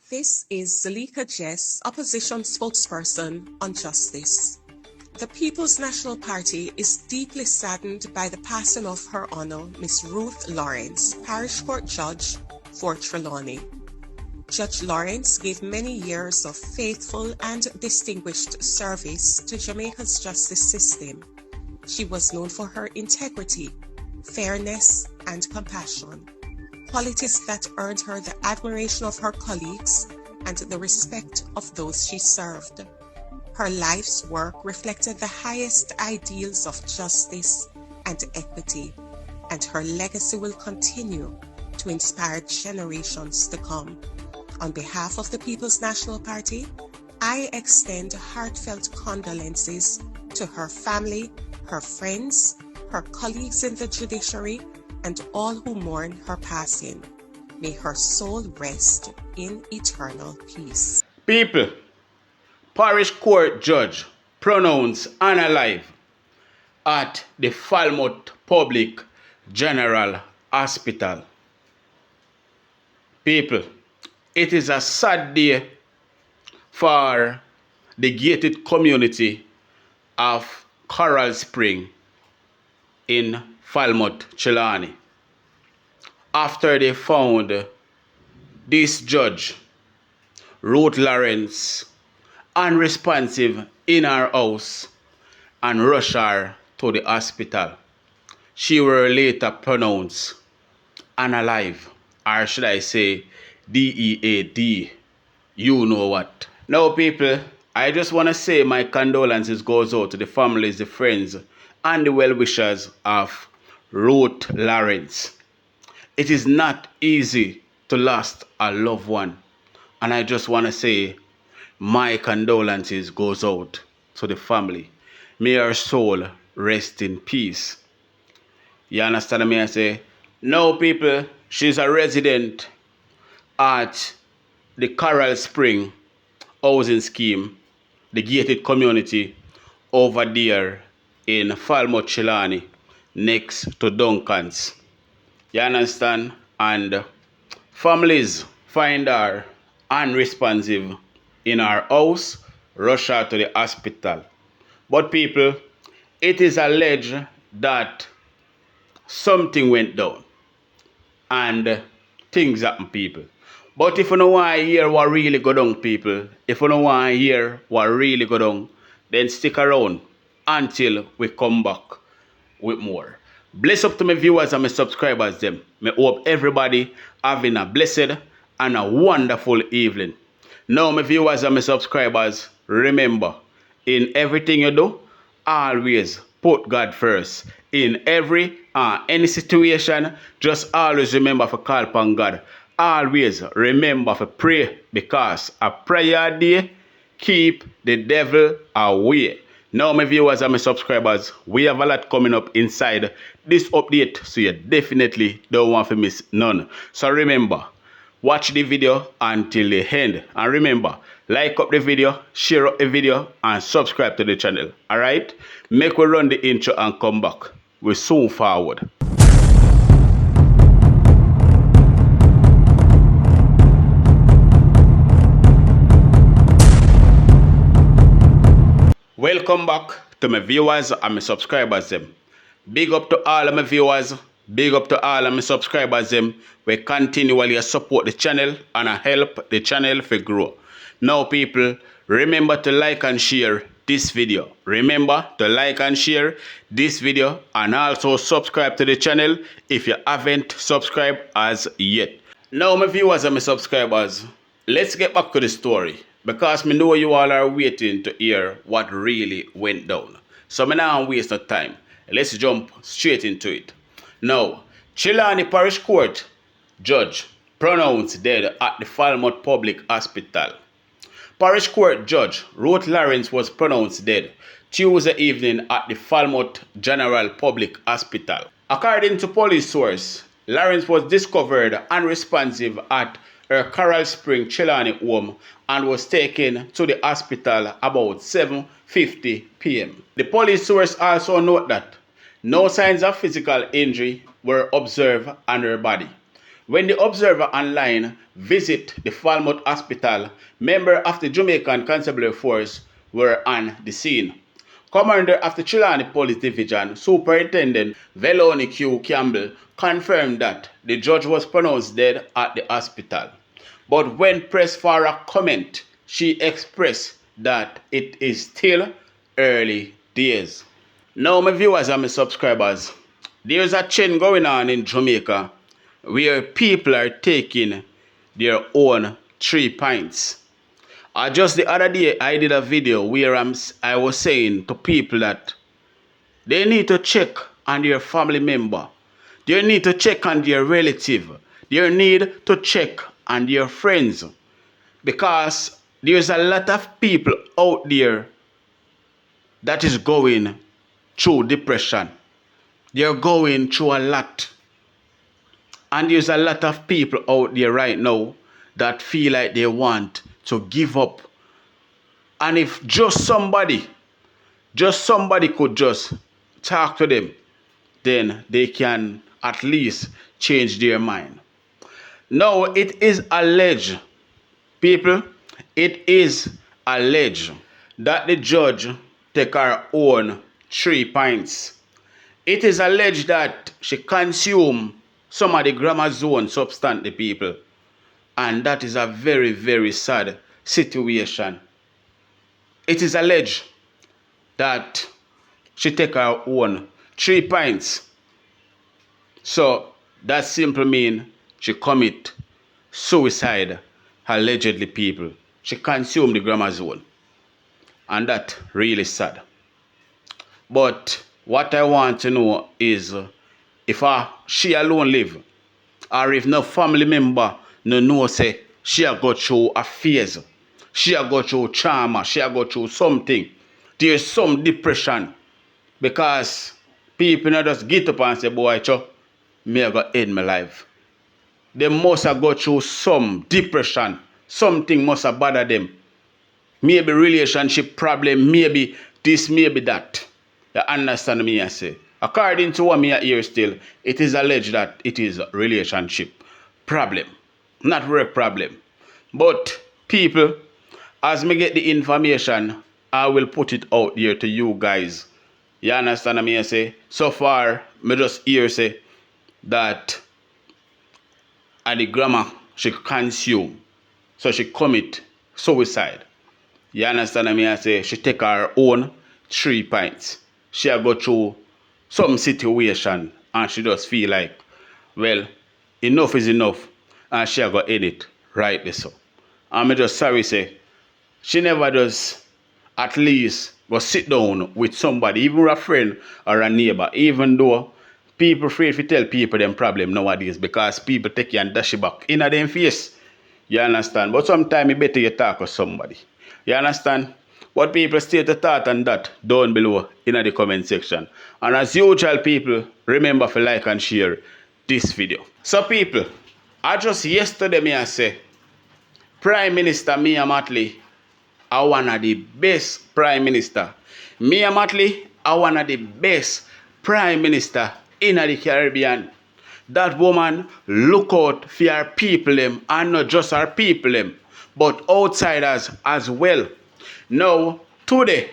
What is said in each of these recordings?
This is Zalika Jess, Opposition Spokesperson on Justice. The People's National Party is deeply saddened by the passing of Her Honour Miss Ruth Lawrence, Parish Court Judge, Fort Trelawney. Judge Lawrence gave many years of faithful and distinguished service to Jamaica's justice system. She was known for her integrity, fairness, and compassion, qualities that earned her the admiration of her colleagues and the respect of those she served. Her life's work reflected the highest ideals of justice and equity, and her legacy will continue to inspire generations to come. On behalf of the People's National Party, I extend heartfelt condolences to her family, her friends, her colleagues in the judiciary, and all who mourn her passing. May her soul rest in eternal peace. People, Parish Court Judge pronounced unalive at the Falmouth Public General Hospital. People, it is a sad day for the gated community of Coral Spring in Falmouth, Trelawney, after they found this judge, Ruth Lawrence, unresponsive in her house and rushed her to the hospital. She were later pronounced unalive, or should I say DEAD. You know what. Now people, I just want to say my condolences goes out to the families, the friends, and the well-wishers of Ruth Lawrence. It is not easy to lose a loved one, and I just want to say my condolences goes out to the family. May her soul rest in peace. You understand me? I say, no people, she's a resident at the Coral Spring housing scheme, the gated community over there in Falmouth, Trelawney, next to Duncan's. You understand? And families find her unresponsive in her house, rush her to the hospital. But people, it is alleged that something went down and things happen, people. But if you don't want to hear what really go down, people, if you don't want to hear what really go down, then stick around until we come back with more. Bless up to my viewers and my subscribers them. I hope everybody having a blessed and a wonderful evening. Now my viewers and my subscribers, remember, in everything you do, always put God first. In any situation, just always remember to call upon God. Always remember to pray, because a prayer day keep the devil away. Now my viewers and my subscribers, we have a lot coming up inside this update, so you definitely don't want to miss none. So remember, watch the video until the end, and remember, like up the video, share up the video, and subscribe to the channel. Alright, make we run the intro and come back. We soon forward. Welcome back to my viewers and my subscribers them. Big up to all of my viewers, big up to all of my subscribers them. We continually support the channel and help the channel to grow. Now people, remember to like and share this video. Remember to like and share this video, and also subscribe to the channel if you haven't subscribed as yet. Now my viewers and my subscribers, let's get back to the story, because me know you all are waiting to hear what really went down. So me now waste no time. Let's jump straight into it. Now, Trelawney Parish Court Judge pronounced dead at the Falmouth Public Hospital. Parish Court Judge Ruth Lawrence was pronounced dead Tuesday evening at the Falmouth General Public Hospital. According to police source, Lawrence was discovered unresponsive at her Coral Spring Trelawney home and was taken to the hospital about 7:50 p.m. The police source also noted that no signs of physical injury were observed on her body. When the observer online visit the Falmouth hospital, members of the Jamaican Constabulary Force were on the scene. Commander of the Trelawney Police Division, Superintendent Veloni Q. Campbell, confirmed that the judge was pronounced dead at the hospital. But when pressed for a comment, she expressed that it is still early days. Now, my viewers and my subscribers, there's a trend going on in Jamaica where people are taking their own 3 pints. Just the other day, I did a video where I was saying to people that they need to check on their family member. They need to check on their relative. They need to check on their friends. Because there's a lot of people out there that is going through depression. They're going through a lot. And there's a lot of people out there right now that feel like they want to give up. And if just somebody could just talk to them, then they can at least change their mind. Now, it is alleged, people, it is alleged that the judge take her own 3 pints. It is alleged that she consumed some of the gramazone substance, the people. And that is a very, very sad situation. It is alleged that she take her own 3 pints. So that simply means she commit suicide, allegedly, people. She consumed the gramazone. And that really sad. But what I want to know is if she alone live, or if no family member no know say she a go through affairs, she a go through trauma, she a go through something. There's some depression. Because people not just get up and say, boy, me a go end my life. They must have go through some depression. Something must have bothered them. Maybe relationship problem, maybe this, maybe that. You understand me, I say. According to what me I hear still, it is alleged that it is a relationship problem, not work problem. But people, as me get the information, I will put it out there to you guys. You understand me, I say? So far, me just hear say that at the grammar she consume, so she commit suicide. You understand me, I say? She take her own 3 pints. She go through some situation and she just feel like, well, enough is enough, and she go end it right there. So I'm just sorry say she never does at least go sit down with somebody, even a friend or a neighbor, even though people afraid to tell people them problem nowadays because people take you and dash you back in them face. You understand? But sometimes it's better you talk with somebody. You understand? What people state the thought and that down below in the comment section. And as usual, people, remember to like and share this video. So people, I just yesterday me I say, Prime Minister Mia Mottley are one of the best Prime Minister. Mia Mottley are one of the best Prime Minister in the Caribbean. That woman look out for her people them, and not just her people them, but outsiders as well. Now, today,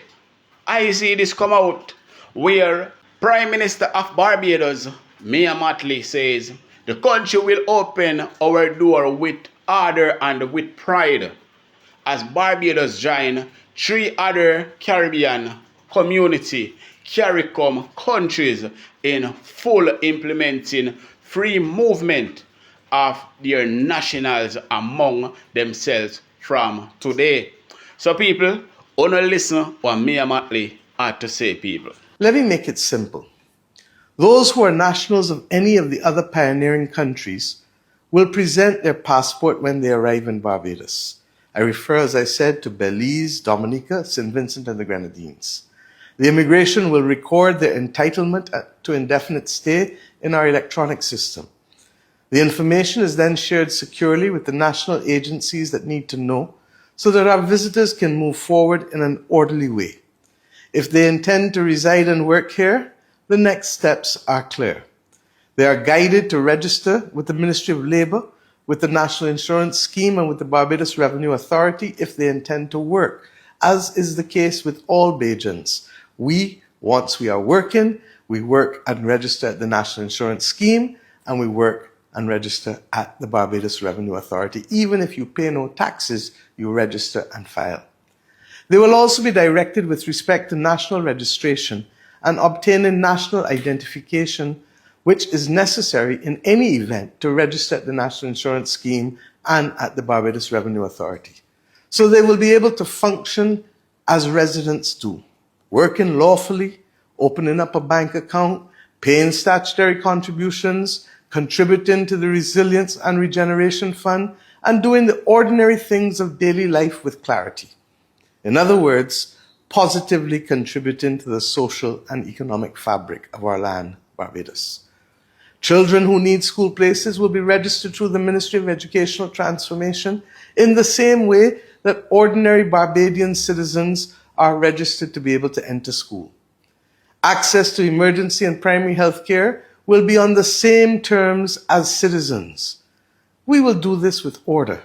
I see this come out where Prime Minister of Barbados, Mia Mottley, says the country will open our door with order and with pride as Barbados join 3 other Caribbean community CARICOM countries in full implementing free movement of their nationals among themselves from today. So people, wanna listen what Mia Mottley had to say, people. Let me make it simple. Those who are nationals of any of the other pioneering countries will present their passport when they arrive in Barbados. I refer, as I said, to Belize, Dominica, St. Vincent, and the Grenadines. The immigration will record their entitlement to indefinite stay in our electronic system. The information is then shared securely with the national agencies that need to know so that our visitors can move forward in an orderly way. If they intend to reside and work here, the next steps are clear. They are guided to register with the Ministry of Labour, with the National Insurance Scheme, and with the Barbados Revenue Authority if they intend to work, as is the case with all Bajans. Once we are working, we work and register at the National Insurance Scheme, and we work and register at the Barbados Revenue Authority. Even if you pay no taxes, you register and file. They will also be directed with respect to national registration and obtaining national identification, which is necessary in any event to register at the National Insurance Scheme and at the Barbados Revenue Authority. So they will be able to function as residents do, working lawfully, opening up a bank account, paying statutory contributions, contributing to the Resilience and Regeneration Fund, and doing the ordinary things of daily life with clarity. In other words, positively contributing to the social and economic fabric of our land, Barbados. Children who need school places will be registered through the Ministry of Educational Transformation in the same way that ordinary Barbadian citizens are registered to be able to enter school. Access to emergency and primary health care will be on the same terms as citizens. We will do this with order,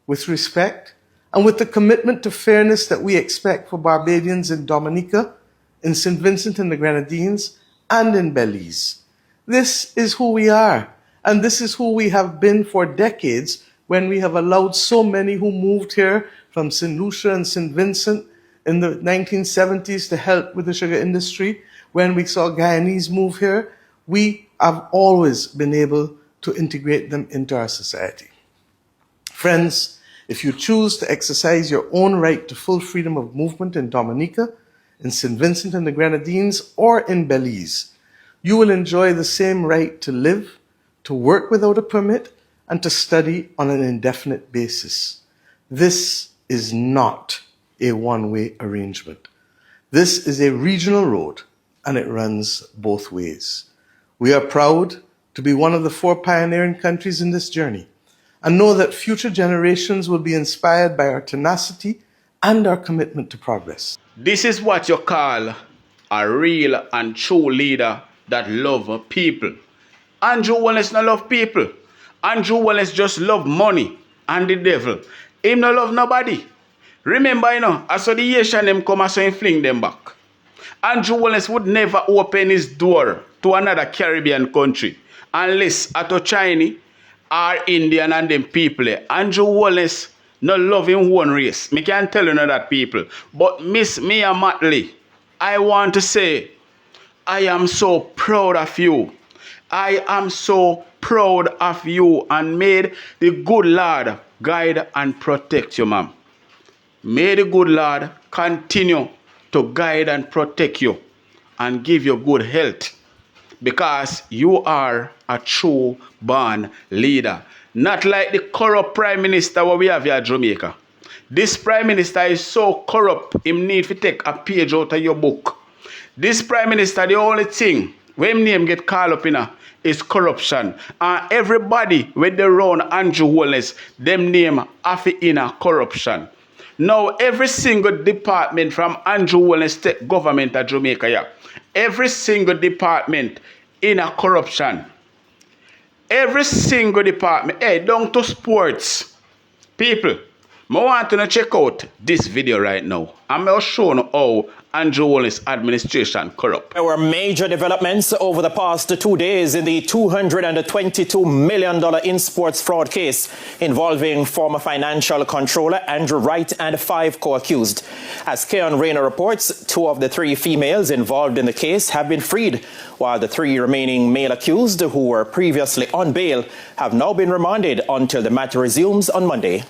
with respect, and with the commitment to fairness that we expect for Barbadians in Dominica, in St. Vincent and the Grenadines, and in Belize. This is who we are, and this is who we have been for decades when we have allowed so many who moved here from St. Lucia and St. Vincent in the 1970s to help with the sugar industry. When we saw Guyanese move here, we have always been able to integrate them into our society. Friends, if you choose to exercise your own right to full freedom of movement in Dominica, in St. Vincent and the Grenadines, or in Belize, you will enjoy the same right to live, to work without a permit, and to study on an indefinite basis. This is not a one-way arrangement. This is a regional road, and it runs both ways. We are proud to be one of the 4 pioneering countries in this journey, and know that future generations will be inspired by our tenacity and our commitment to progress. This is what you call a real and true leader that love people. Andrew Wallace no love people. Andrew Wallace just love money and the devil. Him no love nobody. Remember, association them come so him fling them back. Andrew Wallace would never open his door to another Caribbean country unless to China or Indian and them people. Andrew Wallace no love him one race. Me can't tell you that people. But Miss Mia Matley, I want to say, I am so proud of you. I am so proud of you, and may the good Lord guide and protect you, ma'am. May the good Lord continue to guide and protect you and give you good health, because you are a true born leader. Not like the corrupt prime minister what we have here at Jamaica. This prime minister is so corrupt, him need to take a page out of your book. This prime minister, the only thing when him name get called up in is corruption. And everybody with the round Andrew Wallace, them name have in corruption. Now every single department from Andrew Wallace state government of Jamaica, yeah, every single department in a corruption. Every single department, down to sports. People, I want to check out this video right now. I'm going to show you how Andrew Wallace administration corrupt. There were major developments over the past 2 days in the $222 million in sports fraud case involving former financial controller Andrew Wright and 5 co-accused. As Keon Rayner reports, 2 of the 3 females involved in the case have been freed, while the 3 remaining male accused, who were previously on bail, have now been remanded until the matter resumes on Monday.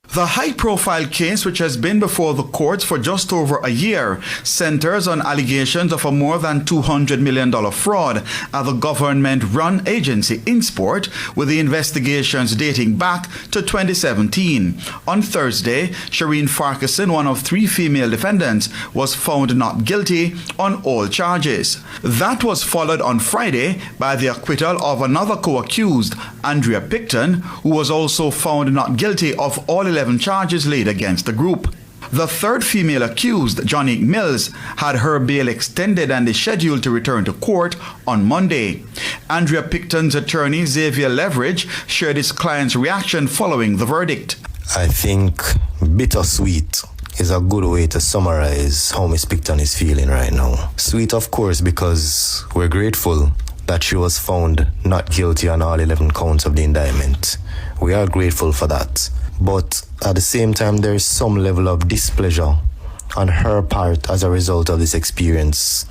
The high-profile case, which has been before the courts for just over a year, centers on allegations of a more than $200 million fraud at the government-run agency InSport, with the investigations dating back to 2017. On Thursday, Shireen Farquharson, one of 3 female defendants, was found not guilty on all charges. That was followed on Friday by the acquittal of another co-accused, Andrea Picton, who was also found not guilty of all 11 charges laid against the group. The third female accused, Jonique Mills, had her bail extended and is scheduled to return to court on Monday. Andrea Picton's attorney, Xavier Leverage, shared his client's reaction following the verdict. I think bittersweet is a good way to summarize how Miss Picton is feeling right now. Sweet, of course, because we're grateful that she was found not guilty on all 11 counts of the indictment. We are grateful for that. But at the same time, there is some level of displeasure on her part as a result of this experience.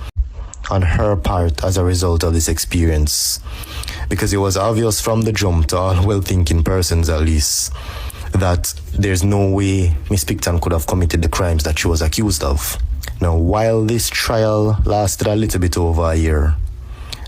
Because it was obvious from the jump to all well-thinking persons at least that there's no way Miss Picton could have committed the crimes that she was accused of. Now, while this trial lasted a little bit over a year,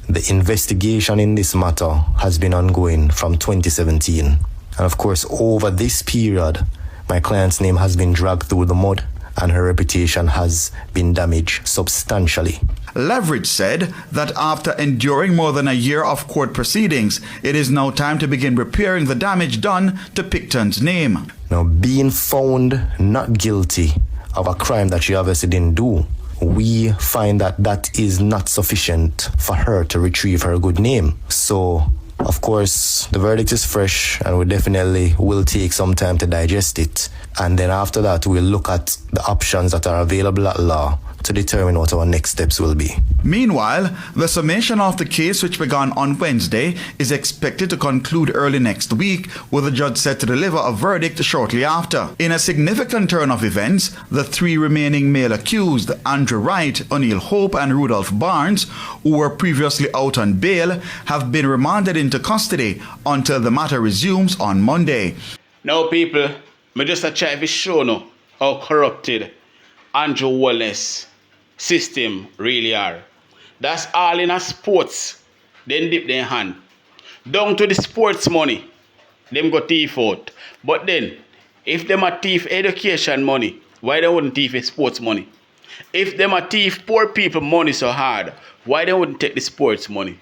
the investigation in this matter has been ongoing from 2017. And of course, over this period, my client's name has been dragged through the mud and her reputation has been damaged substantially. Leverage said that after enduring more than a year of court proceedings, it is now time to begin repairing the damage done to Picton's name. Now, being found not guilty of a crime that she obviously didn't do, we find that that is not sufficient for her to retrieve her good name. So, of course, the verdict is fresh and we definitely will take some time to digest it. And then after that, we'll look at the options that are available at law to determine what our next steps will be. Meanwhile, the summation of the case, which began on Wednesday, is expected to conclude early next week, with the judge set to deliver a verdict shortly after. In a significant turn of events, the three remaining male accused, Andrew Wright, O'Neill Hope and Rudolph Barnes, who were previously out on bail, have been remanded into custody until the matter resumes on Monday. Now, people, me just try to show now how corrupted Andrew Wellness system really are. That's all in a sports. Then dip their hand. Down to the sports money, them go thief out. But then, if them a thief education money, why they wouldn't thief sports money? If them a thief poor people money so hard, why they wouldn't take the sports money?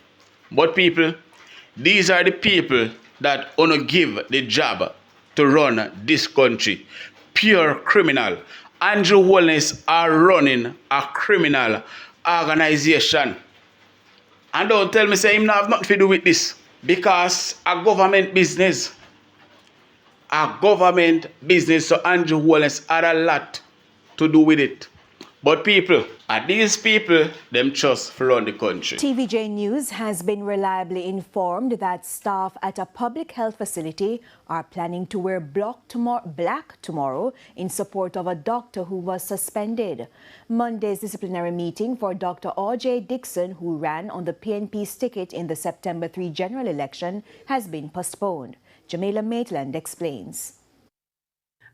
But people, these are the people that wanna give the job to run this country. Pure criminal. Andrew Wellness are running a criminal organization. And don't tell me say him not have nothing to do with this. Because a government business. So Andrew Wellness had a lot to do with it. But people, are these people, them trust for run the country. TVJ News has been reliably informed that staff at a public health facility are planning to wear black tomorrow in support of a doctor who was suspended. Monday's disciplinary meeting for Dr. R.J. Dixon, who ran on the PNP's ticket in the September 3 general election, has been postponed. Jamila Maitland explains.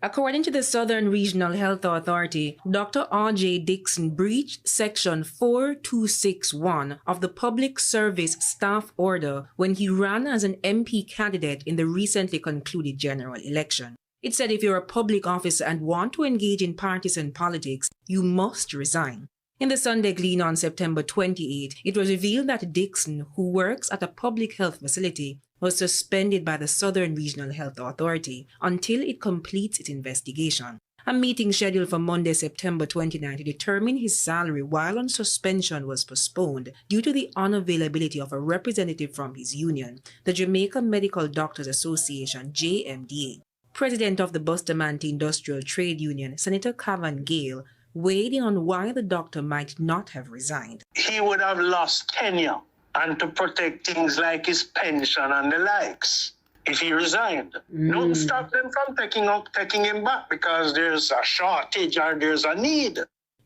According to the Southern Regional Health Authority, Dr. R.J. Dixon breached Section 4261 of the Public Service Staff Order when he ran as an MP candidate in the recently concluded general election. It said if you're a public officer and want to engage in partisan politics, you must resign. In the Sunday Glean on September 28, it was revealed that Dixon, who works at a public health facility, was suspended by the Southern Regional Health Authority until it completes its investigation. A meeting scheduled for Monday, September 29 to determine his salary while on suspension was postponed due to the unavailability of a representative from his union, the Jamaica Medical Doctors Association, JMDA. President of the Bustamante Industrial Trade Union, Senator Cavan Gale, weighed in on why the doctor might not have resigned. He would have lost tenure and to protect things like his pension and the likes if he resigned. Don't stop them from taking him back because there's a shortage or there's a need.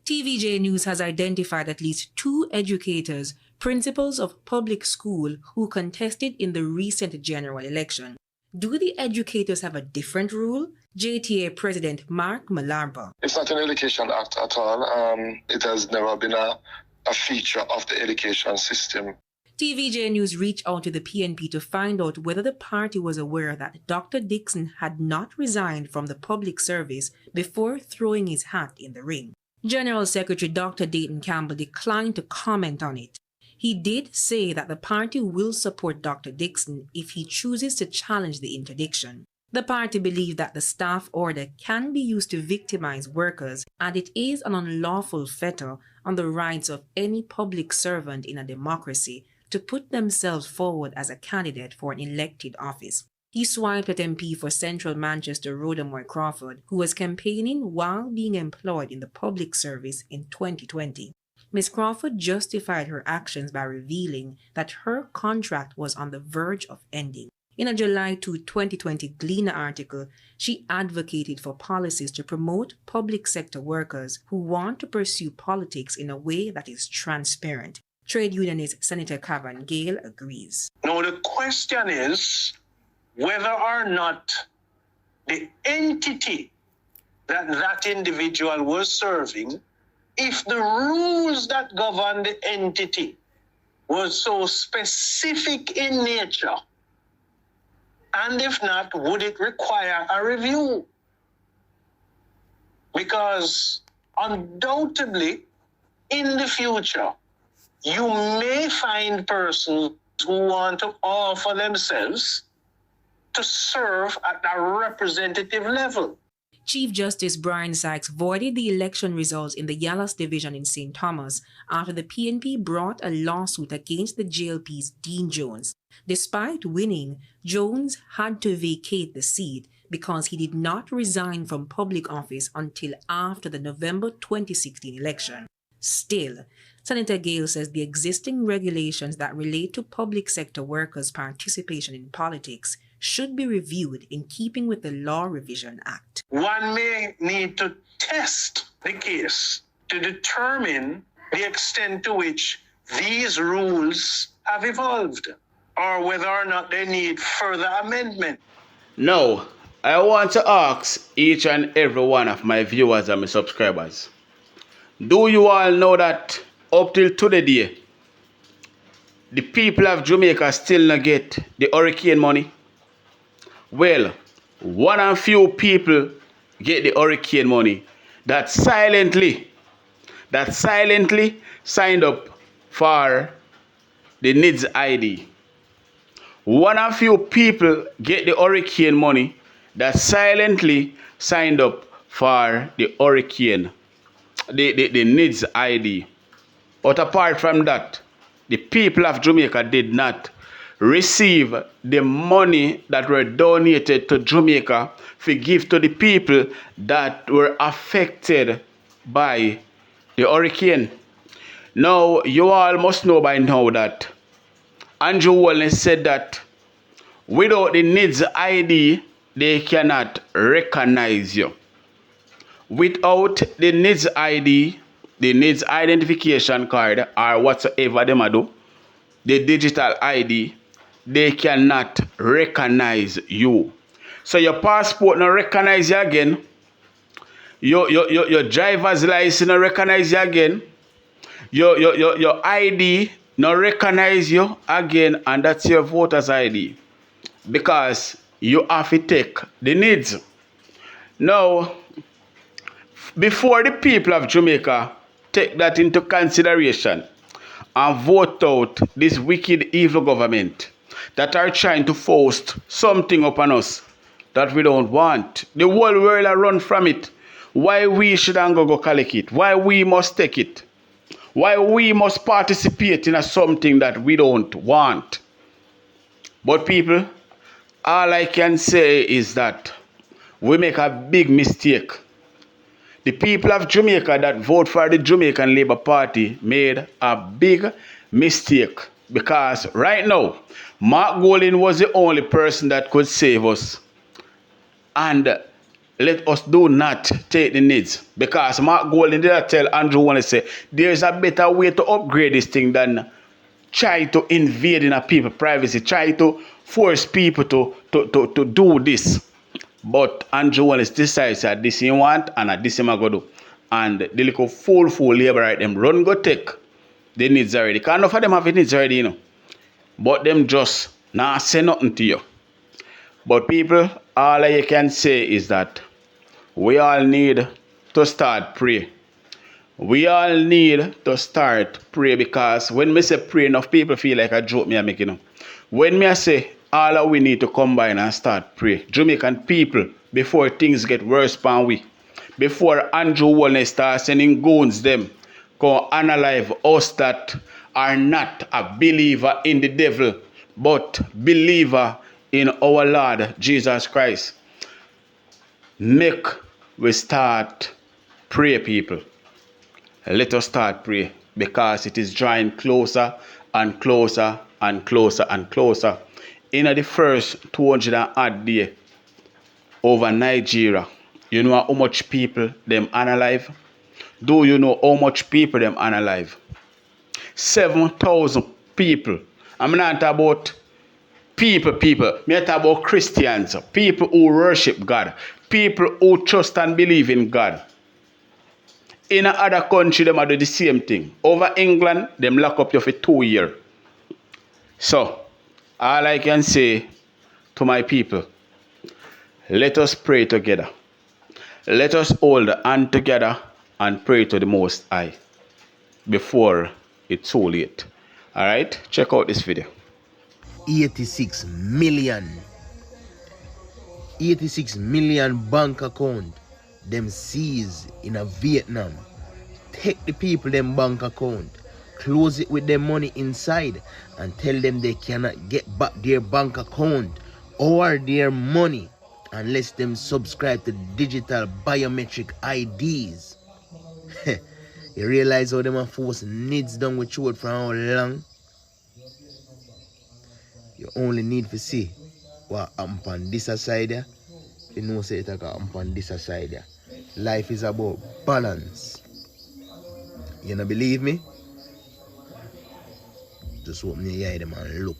TVJ News has identified at least 2 educators, principals of public school, who contested in the recent general election. Do the educators have a different rule? JTA President Mark Malarba. It's not an education act at all. It has never been a feature of the education system. TVJ News reached out to the PNP to find out whether the party was aware that Dr. Dixon had not resigned from the public service before throwing his hat in the ring. General Secretary Dr. Dayton Campbell declined to comment on it. He did say that the party will support Dr. Dixon if he chooses to challenge the interdiction. The party believed that the staff order can be used to victimize workers, and it is an unlawful fetter on the rights of any public servant in a democracy to put themselves forward as a candidate for an elected office. He swiped at MP for Central Manchester Rhoda Moy Crawford, who was campaigning while being employed in the public service in 2020. Ms. Crawford justified her actions by revealing that her contract was on the verge of ending. In a July 2, 2020 Gleaner article, she advocated for policies to promote public sector workers who want to pursue politics in a way that is transparent. Trade unionist Senator Cavan Gale agrees. Now the question is whether or not the entity that individual was serving, if the rules that govern the entity was so specific in nature, and if not, would it require a review? Because undoubtedly, in the future, you may find persons who want to offer themselves to serve at a representative level. Chief Justice Brian Sykes voided the election results in the Yallas division in St. Thomas after the PNP brought a lawsuit against the JLP's Dean Jones. Despite winning, Jones had to vacate the seat because he did not resign from public office until after the November 2016 election. Still, Senator Gale says the existing regulations that relate to public sector workers' participation in politics should be reviewed in keeping with the Law Revision Act. One may need to test the case to determine the extent to which these rules have evolved, or whether or not they need further amendment. Now, I want to ask each and every one of my viewers and my subscribers, do you all know that up till today, the people of Jamaica still not get the hurricane money? Well, one and few people get the hurricane money that silently signed up for the NIDS ID. One and few people get the hurricane money that silently signed up for the hurricane, the NIDS ID. But apart from that, the people of Jamaica did not receive the money that were donated to Jamaica to give to the people that were affected by the hurricane. Now, you all must know by now that Andrew Wallace said that without the NIDS ID, they cannot recognize you. Without the NIDS ID, the NIDS identification card, or whatsoever they do, the digital ID, they cannot recognize you. So your passport not recognize you again. Your driver's license not recognize you again. Your ID not recognize you again, and that's your voter's ID. Because you have to take the NIDS. Now, before the people of Jamaica take that into consideration and vote out this wicked, evil government that are trying to force something upon us that we don't want, the whole world are run from it. Why we shouldn't go collect it? Why we must take it? Why we must participate in something that we don't want? But people, all I can say is that we make a big mistake. The people of Jamaica that vote for the Jamaican Labour Party made a big mistake, because right now, Mark Golding was the only person that could save us. And let us do not take the NIDS, because Mark Golding did tell Andrew Wallace, say there's a better way to upgrade this thing than try to invade in a people's privacy, try to force people to do this. But Andrew Wallace decides that this he want and that this he go do. And the little fool labor right them run go take the NIDS already. Because enough of them have the NIDS already, you know. But them just not say nothing to you. But people, all I can say is that we all need to start pray. We all need to start pray, because when me say pray, enough people feel like a joke me I make, you know. When me I say all of we need to combine and start pray. Jamaican people, before things get worse pan we, before Andrew Wallney starts sending goons them, go analyze us that are not a believer in the devil, but believer in our Lord Jesus Christ. Make we start pray, people. Let us start pray, because it is drawing closer and closer and closer and closer. In the first 200 and odd day over Nigeria, you know how much people them unalive? Do you know how much people them unalive? 7,000 people. I'm not talking about people. I'm talking about Christians, people who worship God, people who trust and believe in God. In other country, them do the same thing. Over England, them lock up you for 2 years. So, all I can say to my people, let us pray together. Let us hold the hand together and pray to the Most High before it's too late. Alright, check out this video. 86 million bank account them seize in a Vietnam. Take the people them bank account, close it with their money inside, and tell them they cannot get back their bank account or their money unless them subscribe to digital biometric IDs. You realize how them a force NIDS down with you for how long? You only need to see what happen on this side there. You know say it happen on this side there. Life is about balance. You don't believe me? Just open your eye them and look.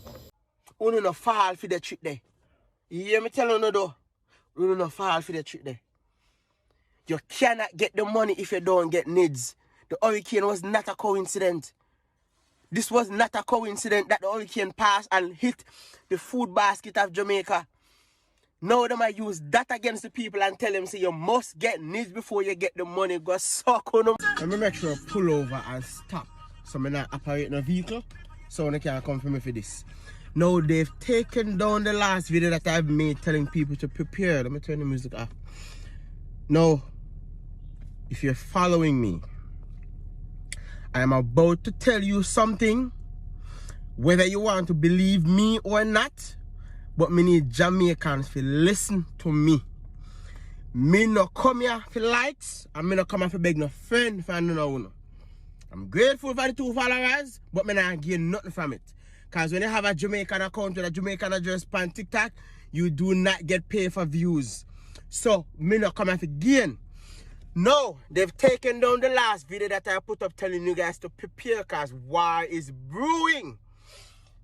You no fall for the trick there. You hear me telling you though? You no fall for the trick there. You cannot get the money if you don't get NIDS. The hurricane was not a coincidence. This was not a coincidence that the hurricane passed and hit the food basket of Jamaica. Now they might use that against the people and tell them, say, you must get NIDS before you get the money. Go suck on them. Let me make sure I pull over and stop. So I'm not operating a vehicle, so they can't come for me for this. Now they've taken down the last video that I've made telling people to prepare. Let me turn the music off. Now, if you're following me, I'm about to tell you something, whether you want to believe me or not, but me need Jamaicans to listen to me. Me no come here for likes, and me no come here for beg no friend for no. I'm grateful for the 2 followers, but me not gain nothing from it. Because when you have a Jamaican account with a Jamaican address on TikTok, you do not get paid for views. So, me no come here for gain. No, they've taken down the last video that I put up telling you guys to prepare because war is brewing.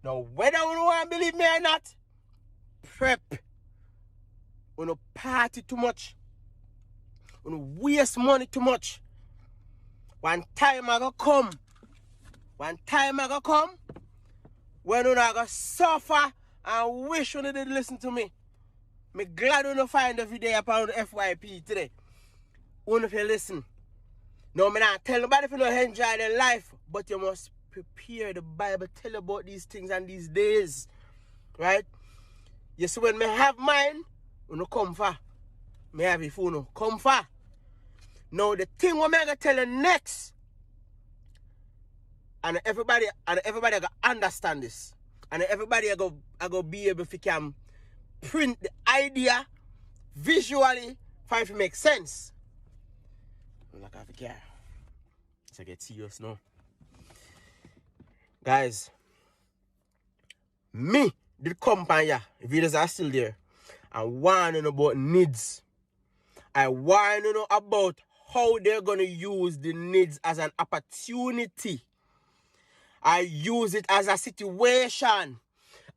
Now, whether you want to believe me or not, prep. You don't party too much. You don't waste money too much. One time I go come. When you not go suffer and wish you didn't listen to me. Me glad you don't find the video upon the FYP today. If you listen. No, I'm not tell nobody if you don't enjoy their life, but you must prepare. The Bible tell about these things and these days. Right? You see, when me have mine, you know come for. Me have your phone, come for. Now the thing what I'm gonna tell you next, and everybody gonna understand this. And everybody I go be able to can print the idea visually for it to make sense. Like I care. So get serious now. Guys, me, the company, videos are still there. I want to know about NIDS. I want to know about how they're going to use the NIDS as an opportunity. I use it as a situation.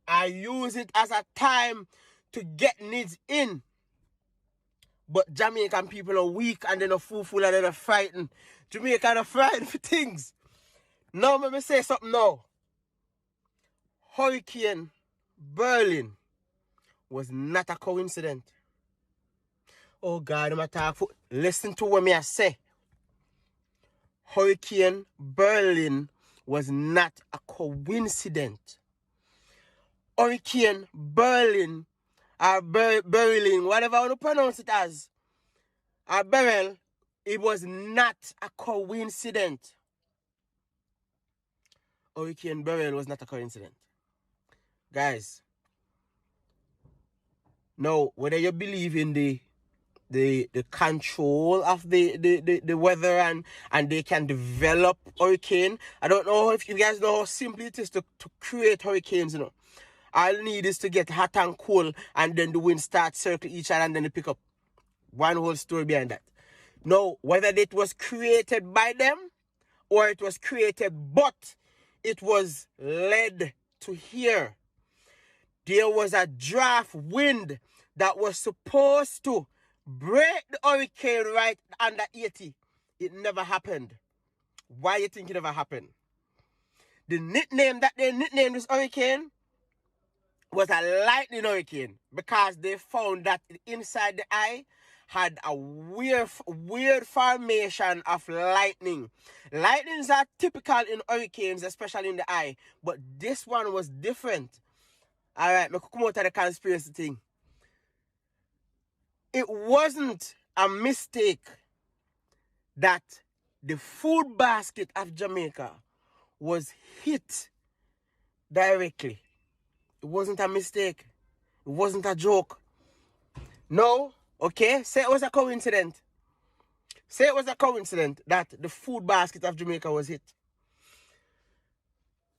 I use it as a time to get NIDS in. But Jamaican people are weak and they're not fool and they're not frightened. Jamaican are frightened for things. Now, let me say something now. Hurricane Berlin was not a coincidence. Oh God, I'm talk for. Listen to what me I say. Hurricane Berlin was not a coincidence. Hurricane Berlin, or Berlin, whatever you pronounce it as, or Beryl, it was not a coincidence. Hurricane Beryl was not a coincidence. Guys, now, whether you believe in the control of the weather and they can develop hurricane, I don't know if you guys know how simple it is to create hurricanes, you know. All you need is to get hot and cold, and then the wind starts circle each other, and then they pick up. One whole story behind that. Now, whether it was created by them or it was created, but it was led to here. There was a draft wind that was supposed to break the hurricane right under 80. It never happened. Why you think it never happened? The nickname that they nicknamed this hurricane was a lightning hurricane, because they found that inside the eye had a weird formation of lightning. Lightnings are typical in hurricanes, especially in the eye, but this one was different. All right, me come out of the conspiracy thing. It wasn't a mistake that the food basket of Jamaica was hit directly. It wasn't a mistake. It wasn't a joke. No, okay, say it was a coincidence. Say it was a coincidence that the food basket of Jamaica was hit.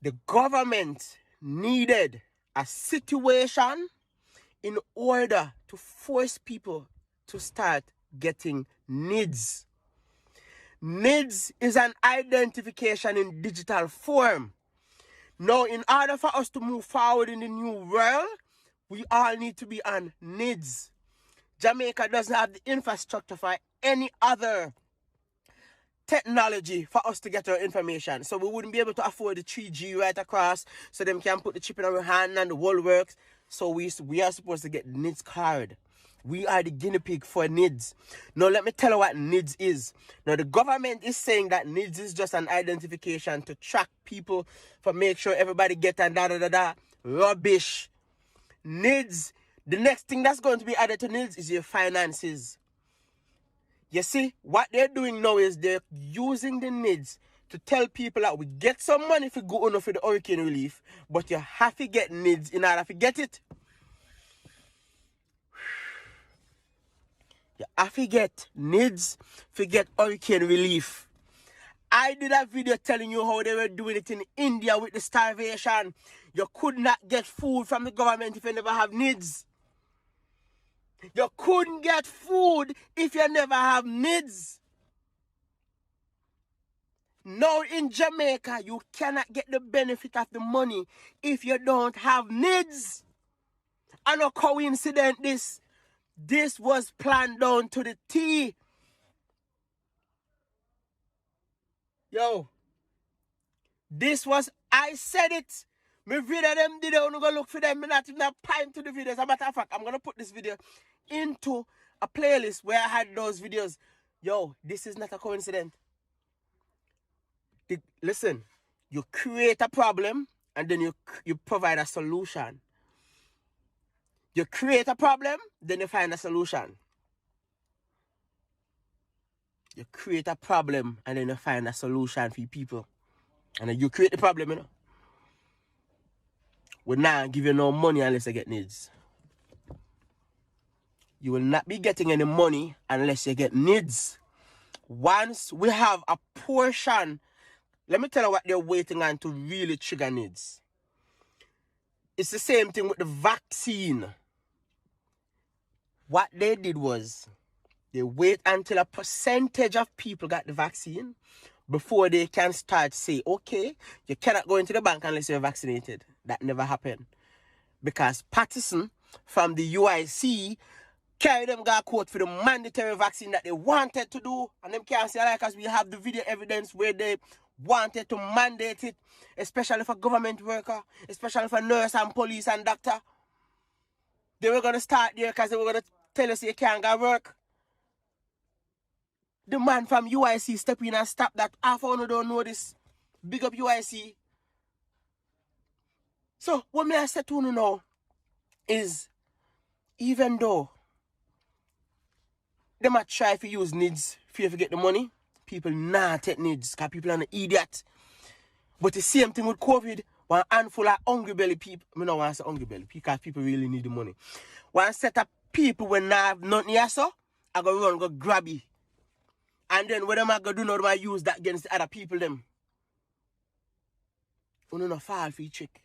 The government needed a situation in order to force people to start getting NIDS. NIDS is an identification in digital form. Now, in order for us to move forward in the new world, we all need to be on NIDS. Jamaica doesn't have the infrastructure for any other technology for us to get our information. So we wouldn't be able to afford the 3G right across, so them can put the chip in our hand and the whole works. So we are supposed to get the NIDS card. We are the guinea pig for NIDS. Now, let me tell you what NIDS is. Now, the government is saying that NIDS is just an identification to track people, for make sure everybody get and da-da-da-da. Rubbish. NIDS, the next thing that's going to be added to NIDS is your finances. You see, what they're doing now is they're using the NIDS to tell people that we get some money for go on for the hurricane relief, but you have to get NIDS in order to get it. You have to get NIDS to get hurricane relief. I did a video telling you how they were doing it in India with the starvation. You could not get food from the government if you never have NIDS. You couldn't get food if you never have NIDS. Now in Jamaica, you cannot get the benefit of the money if you don't have NIDS. And no coincidence, this was planned down to the T. Yo, this was, I said it. Me video them did, I'm gonna look for them. Me not even have time to the videos. As a matter of fact, I'm gonna put this video into a playlist where I had those videos. Yo, this is not a coincidence. Listen, you create a problem and then you provide a solution. You create a problem, then you find a solution. You create a problem and then you find a solution for people. And then you create the problem, you know. We're not give you no money unless you get NIDS. You will not be getting any money unless you get NIDS. Once we have a portion, let me tell you what they're waiting on to really trigger NIDS. It's the same thing with the vaccine. What they did was, they wait until a percentage of people got the vaccine before they can start say, okay, you cannot go into the bank unless you're vaccinated. That never happened. Because Patterson from the UIC carried them got court for the mandatory vaccine that they wanted to do. And them can't say like, because we have the video evidence where they wanted to mandate it, especially for government worker, especially for nurse and police and doctor. They were going to start there because they were going to tell us you can't go work. The man from UIC step in and stop that. Half of you don't know this. Big up UIC. So what me I say to you now is, even though they might try to use NIDS for you to get the money, people nah take NIDS because people are an idiot. But the same thing with COVID, one handful of hungry belly people, I don't want to say hungry belly because people really need the money. One set of people when I have nothing here, so I go run, go grab it. And then what am I going to do now? I use that against the other people them. You don't fall for your trick.